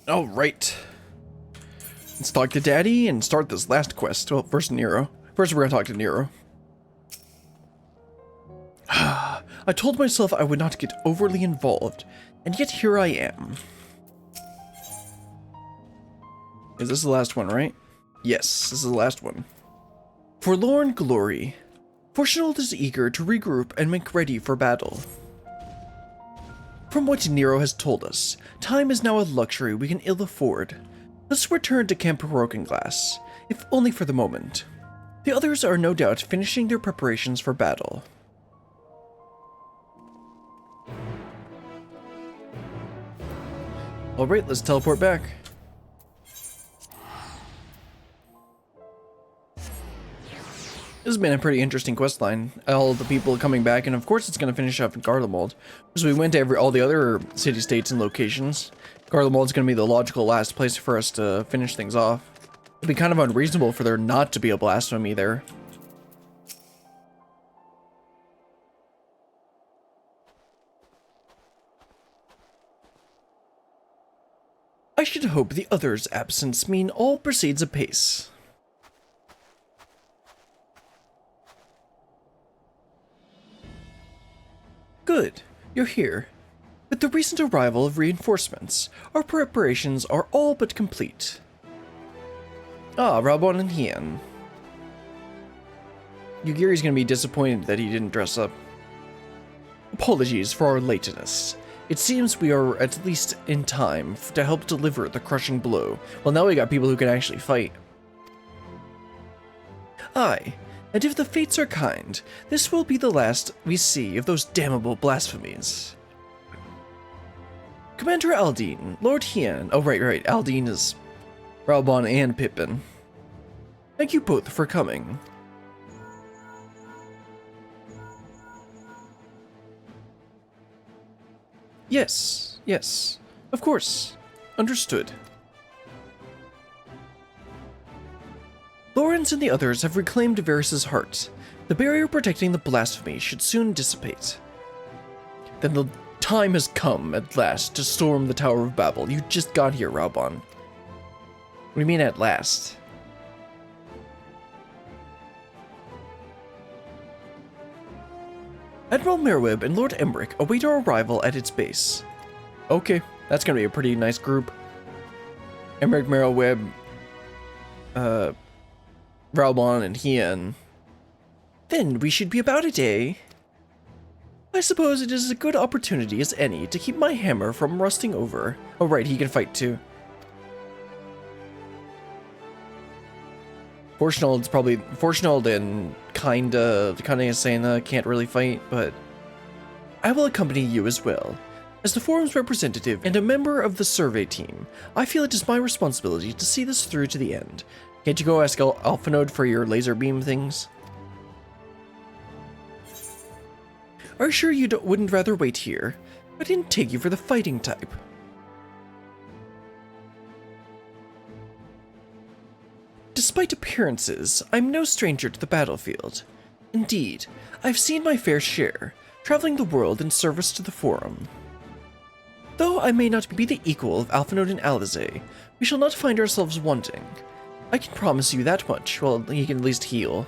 Alright. Let's talk to Daddy and start this last quest. Well, first Nero. First we're gonna talk to Nero. I told myself I would not get overly involved, and yet here I am. Is this the last one, right? Yes, this is the last one. Forlorn glory. Fourchenault is eager to regroup and make ready for battle. From what Nero has told us, time is now a luxury we can ill afford. Let's return to Camp Brokenglass, if only for the moment. The others are no doubt finishing their preparations for battle. Alright, let's teleport back. This has been a pretty interesting questline. All the people coming back, and of course it's going to finish up in Garlemald. So we went to all the other city-states and locations. Garlemald's going to be the logical last place for us to finish things off. It'd be kind of unreasonable for there not to be a blasphemy there. I should hope the others' absence mean all proceeds apace. Good, you're here. With the recent arrival of reinforcements, our preparations are all but complete. Ah, Raubon and Hien. Yugiri's gonna be disappointed that he didn't dress up. Apologies for our lateness. It seems we are at least in time to help deliver the crushing blow. Well, now we got people who can actually fight. Aye, and if the fates are kind, this will be the last we see of those damnable blasphemies. Commander Aldine, Lord Hien. Oh, right. Aldine is Raubon and Pippin. Thank you both for coming. Yes, of course. Understood. Lawrence and the others have reclaimed Varys' heart. The barrier protecting the blasphemy should soon dissipate. Then the time has come, at last, to storm the Tower of Babel. You just got here, Raubon. What do you mean, at last? Admiral Merweb and Lord Emmerich await our arrival at its base. Okay, that's gonna be a pretty nice group. Emmerich, Merweb, Raubon, and Hien. Then we should be about it, eh? I suppose it is a good opportunity as any to keep my hammer from rusting over. Oh right, he can fight too. Fourchenault and Kan-E-Senna can't really fight, but I will accompany you as well. As the forum's representative and a member of the survey team, I feel it is my responsibility to see this through to the end. Can't you go ask Alphanode for your laser beam things? Are you sure you wouldn't rather wait here? I didn't take you for the fighting type. Despite appearances, I'm no stranger to the battlefield. Indeed, I've seen my fair share, traveling the world in service to the Forum. Though I may not be the equal of Alphanode and Alizé, we shall not find ourselves wanting. I can promise you that much, well, he can at least heal.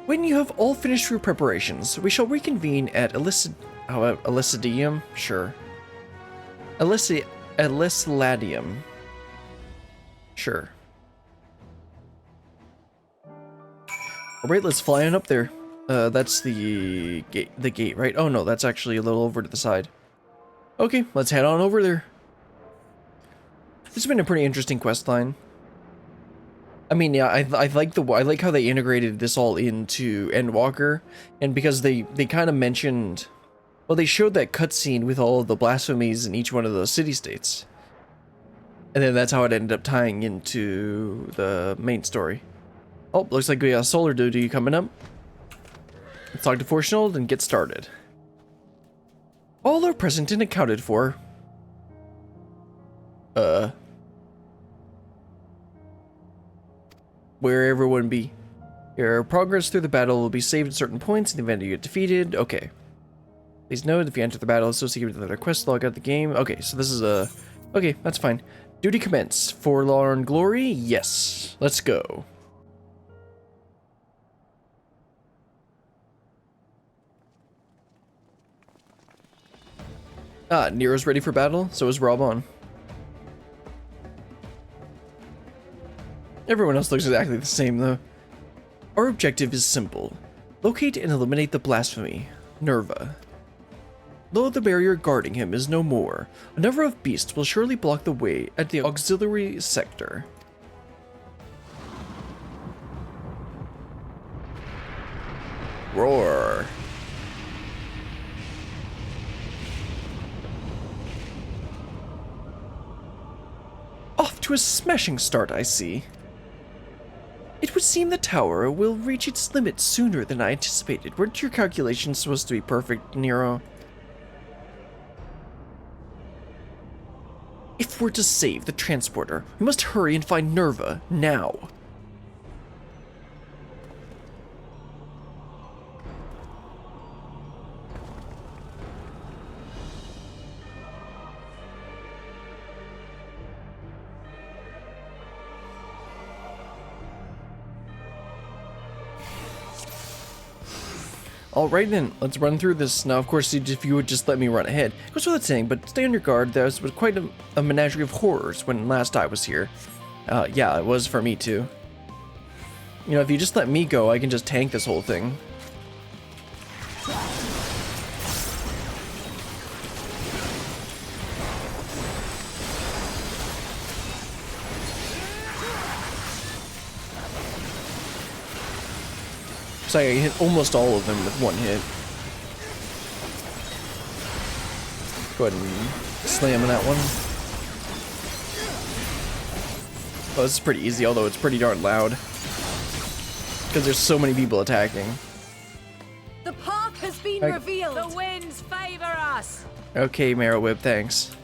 When you have all finished your preparations, we shall reconvene at Elysidium? Sure. Elysiladium. Sure. Alright, let's fly on up there. That's the gate, right? Oh no, that's actually a little over to the side. Okay, let's head on over there. This has been a pretty interesting quest line. I mean, yeah, I like how they integrated this all into Endwalker, and because they kind of mentioned, well, they showed that cutscene with all of the blasphemies in each one of the city-states, and then that's how it ended up tying into the main story. Oh, looks like we got a solar duty coming up. Let's talk to Fourchenault and get started. All are present and accounted for. Where everyone be? Your progress through the battle will be saved at certain points in the event you get defeated. Okay. Please note, if you enter the battle associated with another quest, log out the game. Okay, so this is a... Okay, that's fine. Duty commence. Forlorn Glory? Yes. Let's go. Ah, Nero's ready for battle, so is Robon. Everyone else looks exactly the same, though. Our objective is simple. Locate and eliminate the Blaphemy, Nerva. Though the barrier guarding him is no more, a number of beasts will surely block the way at the auxiliary sector. Roar. Off to a smashing start, I see. It would seem the tower will reach its limit sooner than I anticipated. Weren't your calculations supposed to be perfect, Nero? If we're to save the transporter, we must hurry and find Nerva, now. Alright then, let's run through this. Now, of course, if you would just let me run ahead. It goes without saying, but stay on your guard. There was quite a menagerie of horrors when last I was here. Yeah, it was for me too. You know, if you just let me go, I can just tank this whole thing. So I hit almost all of them with one hit. Go ahead and slam on that one. Oh, this is pretty easy, although it's pretty darn loud. Because there's so many people attacking. The park has been revealed. The winds favor us. Okay, Marrow Whip, thanks.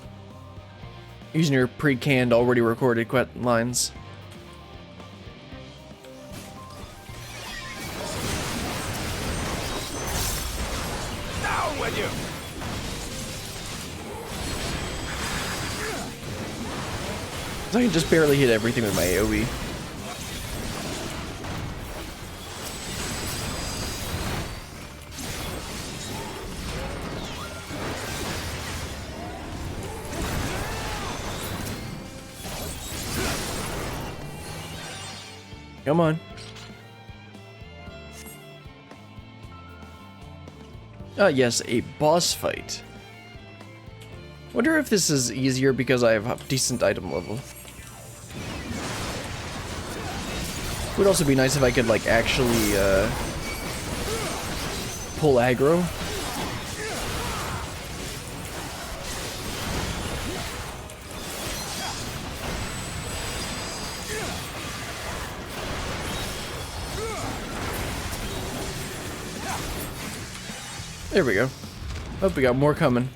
Using your pre-canned, already recorded lines. Down with you! So I can just barely hit everything with my AoE. Come on. Ah, yes, a boss fight. Wonder if this is easier because I have a decent item level. Would also be nice if I could, like, actually, pull aggro. There we go. Oh, we got more coming.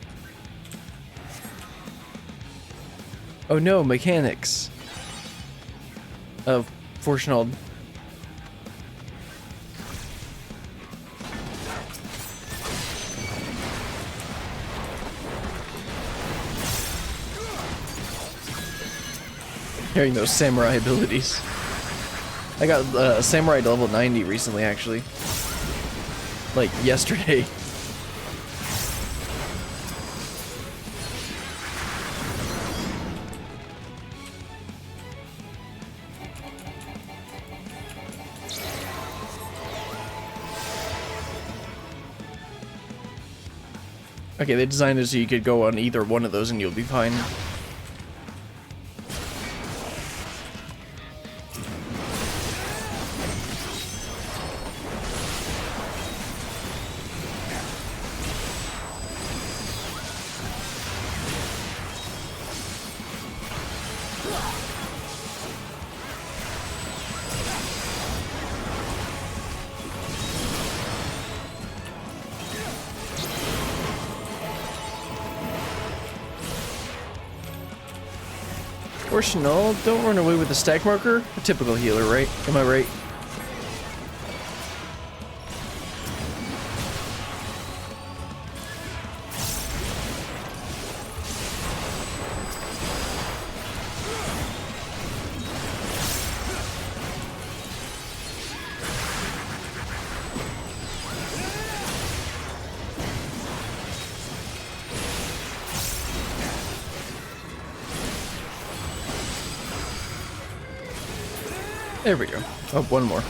Oh no, mechanics. Of Fourchenault. Hearing those samurai abilities. I got samurai to level 90 recently, actually. Like yesterday. Okay, they designed it so you could go on either one of those and you'll be fine. Fourchenault, don't run away with the stack marker. A typical healer, right? Am I right? There we go. Oh, one more.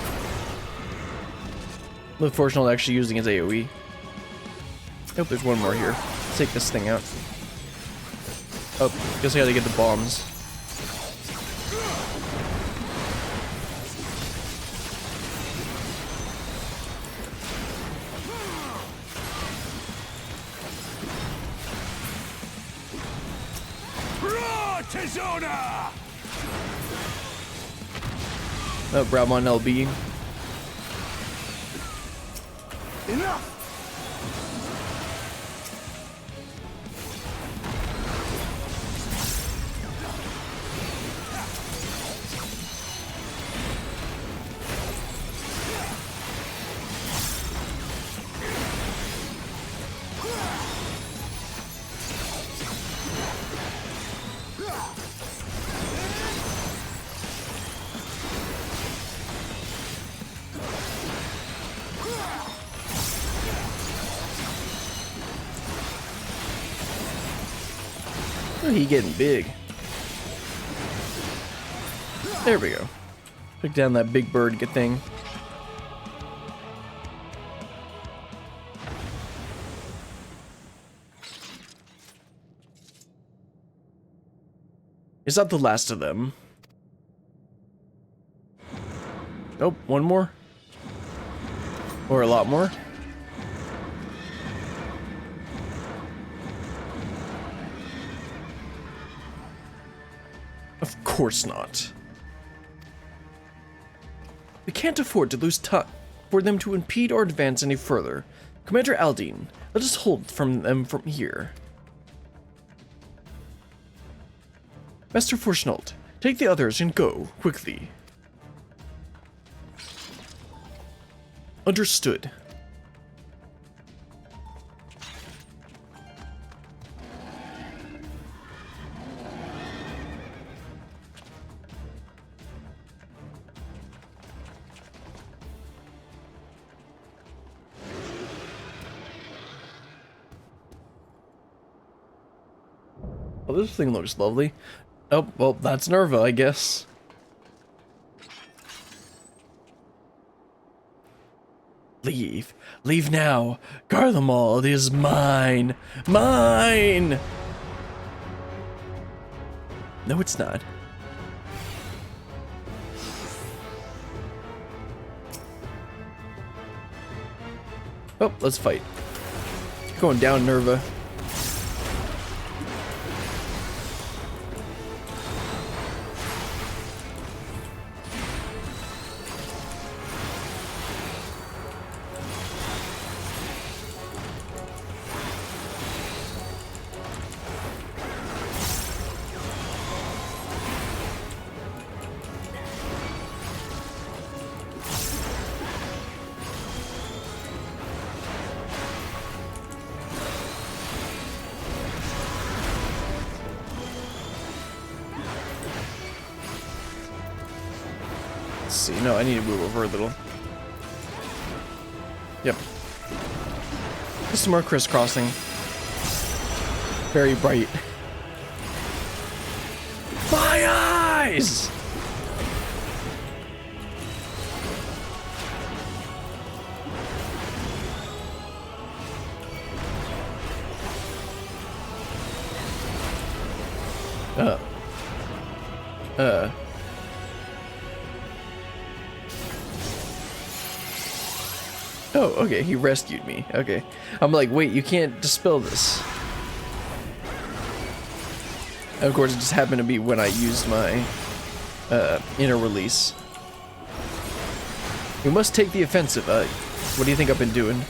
Look, Fourchenault actually using his AoE. Nope, there's one more here. Let's take this thing out. Oh, guess I gotta get the bombs. Fourchenault! Oh, Bramon LB. Enough! Oh, he getting big. There we go. Took down that big bird good thing. Is that the last of them? Nope, one more. Or a lot more. Of course not. We can't afford to lose time for them to impede our advance any further. Commander Aldine, let us hold from them from here. Master Fourchenault, take the others and go, quickly. Understood. Oh, this thing looks lovely. Oh, well, that's Nerva, I guess. Leave. Leave now. Garlemald is mine. Mine! No, it's not. Oh, let's fight. Going down, Nerva. Let's see. No, I need to move over a little. Yep. Just some more crisscrossing. Very bright. My eyes! Oh, okay, he rescued me. Okay. I'm like, wait, you can't dispel this. And of course, it just happened to be when I used my inner release. We must take the offensive. What do you think I've been doing?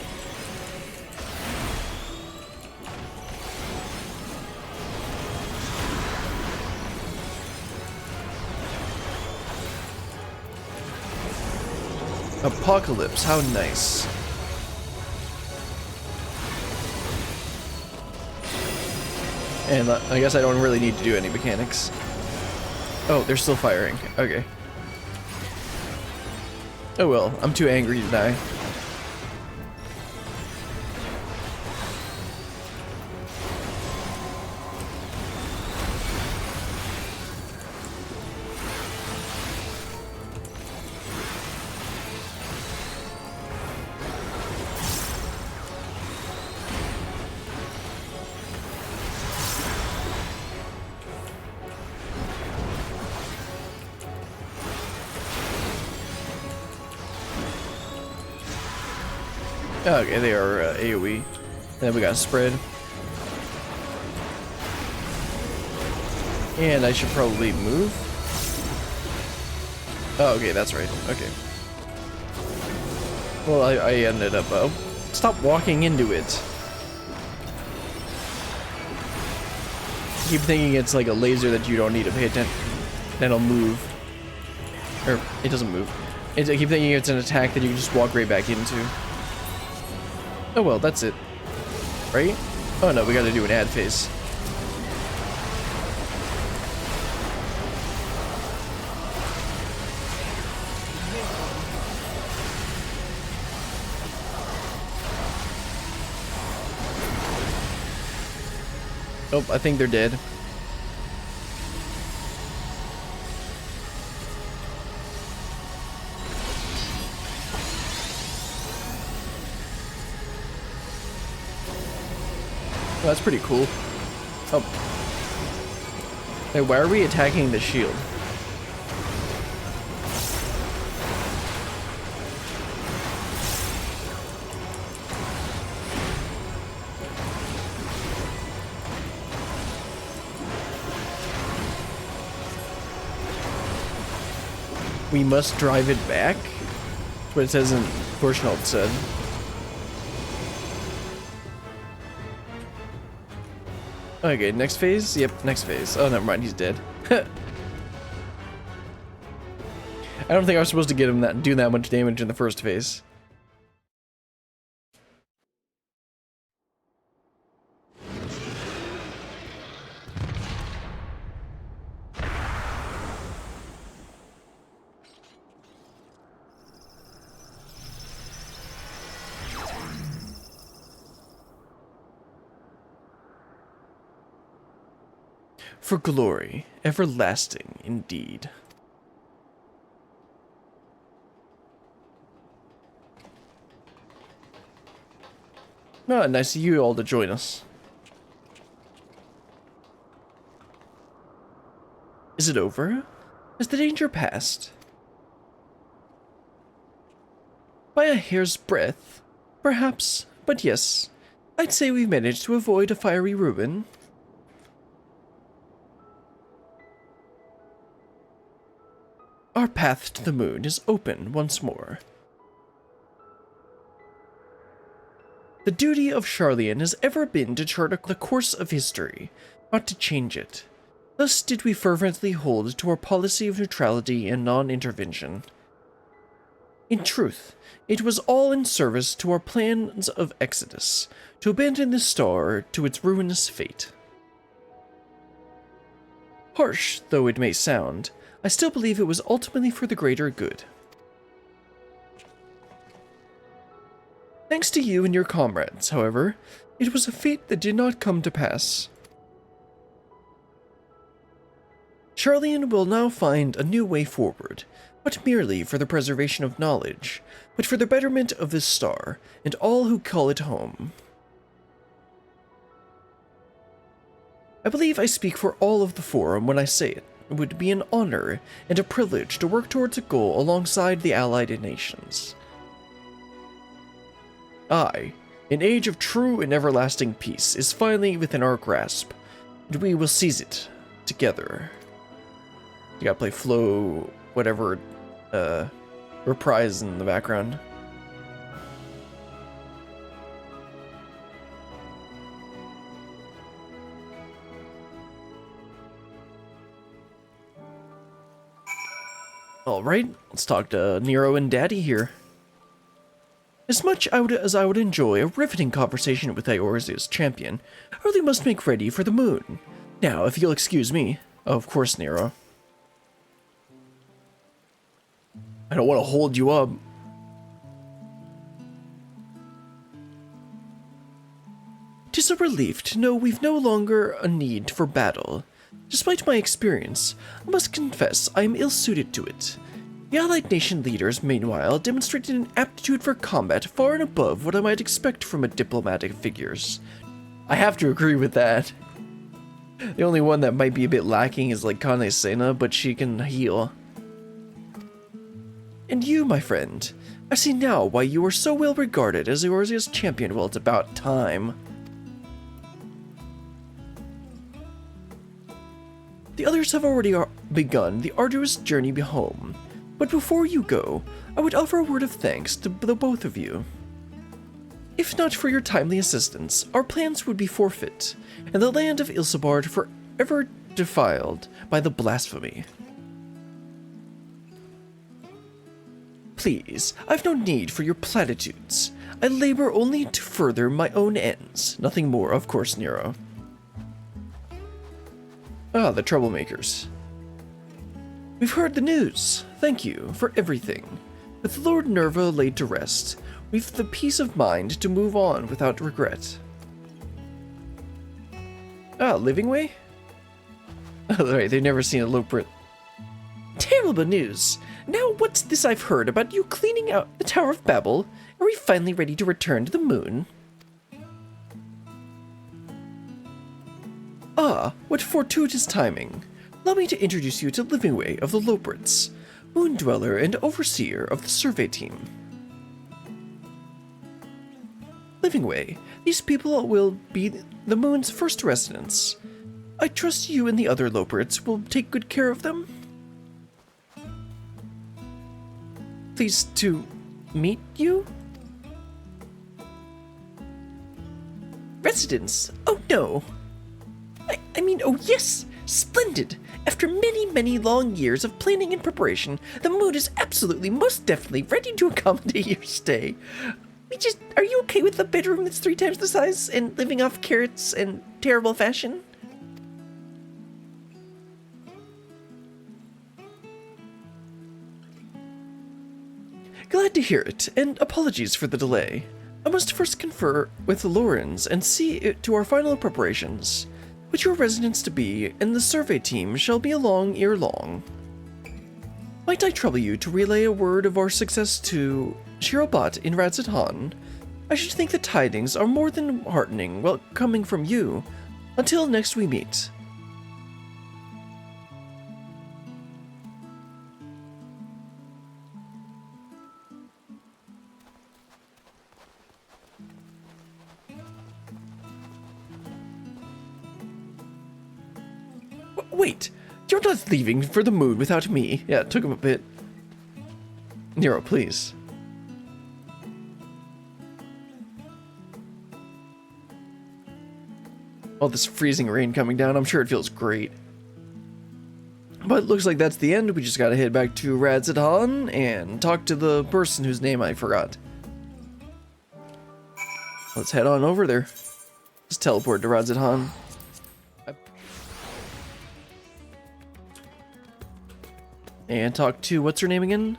Apocalypse, how nice. And I guess I don't really need to do any mechanics. Oh, they're still firing. Okay. Oh well, I'm too angry to die. Okay, they are AoE. Then we got spread. And I should probably move. Oh, okay, that's right. Okay. Well, I ended up... stop walking into it. Keep thinking it's like a laser that you don't need to pay attention. Then it'll move. Or, it doesn't move. I keep thinking it's an attack that you can just walk right back into. Oh well, that's it. Right? Oh no, we gotta do an ad phase. Oh, I think they're dead. Oh, that's pretty cool. Oh. Hey, why are we attacking the shield? We must drive it back? That's what it says in Fourchenault said. Okay, next phase? Yep, next phase. Oh, never mind, he's dead. I don't think I was supposed to get him do that much damage in the first phase. For glory, everlasting indeed. Oh, nice of you all to join us. Is it over? Has the danger passed? By a hair's breadth, perhaps, but yes, I'd say we've managed to avoid a fiery ruin. Our path to the moon is open once more. The duty of Charlian has ever been to chart the course of history, not to change it. Thus did we fervently hold to our policy of neutrality and non-intervention. In truth, it was all in service to our plans of exodus, to abandon the star to its ruinous fate. Harsh though it may sound, I still believe it was ultimately for the greater good. Thanks to you and your comrades, however, it was a fate that did not come to pass. Charlian will now find a new way forward, not merely for the preservation of knowledge, but for the betterment of this star and all who call it home. I believe I speak for all of the Forum when I say it. It would be an honor and a privilege to work towards a goal alongside the allied nations. Aye, an age of true and everlasting peace is finally within our grasp, and we will seize it together. You gotta play Flow, whatever, reprise in the background. Alright, let's talk to Nero and Daddy here. As much as I would enjoy a riveting conversation with Eorzeus champion, I really must make ready for the moon. Now, if you'll excuse me. Oh, of course, Nero. I don't want to hold you up. Tis a relief to know we've no longer a need for battle. Despite my experience, I must confess I am ill-suited to it. The allied nation leaders, meanwhile, demonstrated an aptitude for combat far and above what I might expect from a diplomatic figures. I have to agree with that. The only one that might be a bit lacking is like Kan-E-Senna, but she can heal. And you, my friend, I see now why you were so well regarded as Eorzea's champion. Well, it's about time. The others have already begun the arduous journey home, but before you go, I would offer a word of thanks to the both of you. If not for your timely assistance, our plans would be forfeit, and the land of Ilsebard forever defiled by the blasphemy. Please, I've no need for your platitudes. I labor only to further my own ends. Nothing more, of course, Nero. Ah, the troublemakers. We've heard the news. Thank you for everything. With Lord Nerva laid to rest, we've the peace of mind to move on without regret. Ah, Living Way? Oh, right, they've never seen a Loprit. Terrible news! Now what's this I've heard about you cleaning out the Tower of Babel? Are we finally ready to return to the moon? Ah, what fortuitous timing. Allow me to introduce you to Living Way of the Loprits, Moon Dweller and Overseer of the Survey Team. Living Way, these people will be the moon's first residents. I trust you and the other Loprits will take good care of them? Pleased to meet you? Residents? Oh no! I mean, oh yes! Splendid! After many, many long years of planning and preparation, the moon is absolutely, most definitely ready to accommodate your stay. Are you okay with a bedroom that's 3 times the size and living off carrots and terrible fashion? Glad to hear it, and apologies for the delay. I must first confer with Lorenz and see it to our final preparations, which your residence to be, and the survey team shall be along ere long. Might I trouble you to relay a word of our success to Shirobot in Radzatan? I should think the tidings are more than heartening while coming from you. Until next we meet. Wait, you're not leaving for the moon without me. Yeah, it took him a bit. Nero, please. All this freezing rain coming down, I'm sure it feels great. But it looks like that's the end. We just gotta head back to Radzatan and talk to the person whose name I forgot. Let's head on over there. Just teleport to Radzatan. And talk to, what's her name again?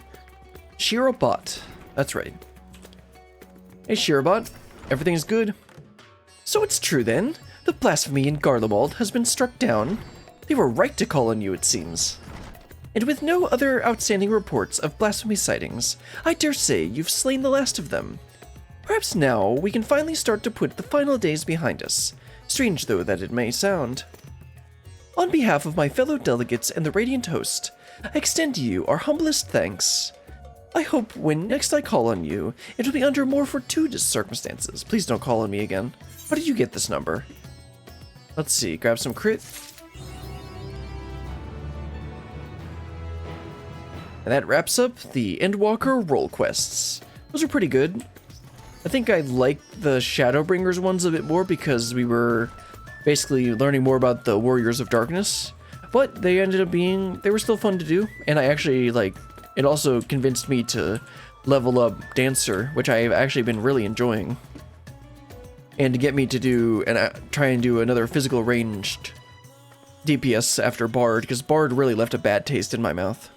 Shirobot. That's right. Hey Shirobot, everything's good? So it's true then? The blasphemy in Garlemald has been struck down. They were right to call on you, it seems. And with no other outstanding reports of blasphemy sightings, I dare say you've slain the last of them. Perhaps now we can finally start to put the final days behind us, strange though that it may sound. On behalf of my fellow delegates and the Radiant Host, I extend to you our humblest thanks. I hope when next I call on you, it will be under more fortuitous circumstances. Please don't call on me again. How did you get this number? Let's see, grab some crit. And that wraps up the Endwalker role quests. Those are pretty good. I think I like the Shadowbringers ones a bit more because we were basically learning more about the Warriors of Darkness. But they ended up being, they were still fun to do. And I actually, it also convinced me to level up Dancer, which I've actually been really enjoying. And to get me to do, and try and do another physical ranged DPS after Bard, because Bard really left a bad taste in my mouth.